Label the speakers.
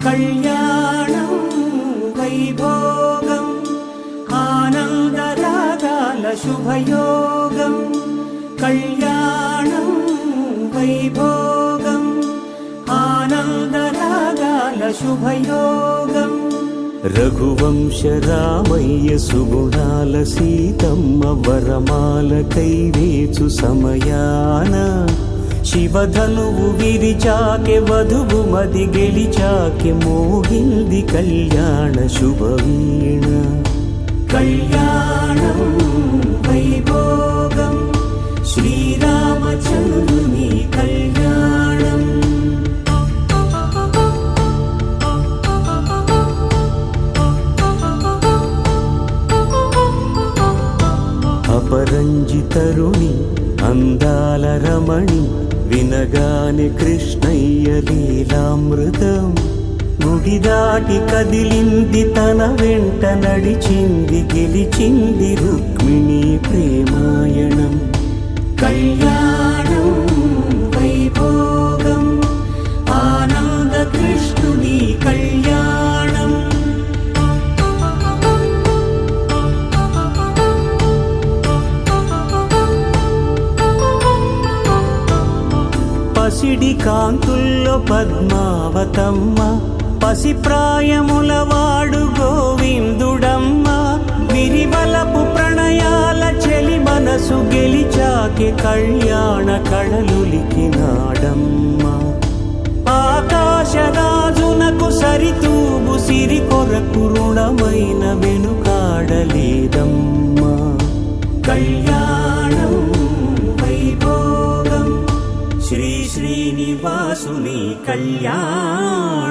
Speaker 1: కళ్యాణం వైభోగం ఆనందరాగాల శుభయోగం. కళ్యాణం వైభోగం ఆనందరాగాల శుభయోగం. రఘువంశ రామయ్య సుగుణాల సీతమ్మ వరమాల కైవేచు సమయాన శివధనువు విరిచాకె వధువు మది గెలిచాకె మోగింది కళ్యాణ శుభవీణ. కళ్యాణం వైభోగం శ్రీరామచంద్రుని కళ్యాణం. అపరంజి తరుణి అందాల రమణి వినగానే కృష్ణయ్య లీలామృతం. గుడి దాటి కదిలింది తన వెంట నడిచింది గెలిచింది రుక్మిణి ప్రేమాయణం. కళ్యాణం వైభోగం ఆనంద కృష్ణుని కళ్యాణం. పసిడి కాంతుల్లో పద్మావతమ్మ పసిప్రాయముల వాడు గోవిందుడమ్మ. విరివలపు ప్రణయాల చెలి మనసు గెలిచాకే కళ్యాణ కళలులికినాడమ్మ. ఆకాశరాజునకు సరితూబు సిరి కొరకు రుణమైన వెనుకాడలేదమ్మ. కళ్యాణం వైభోగం శ్రీ శ్రీనివాసుని కళ్యాణం.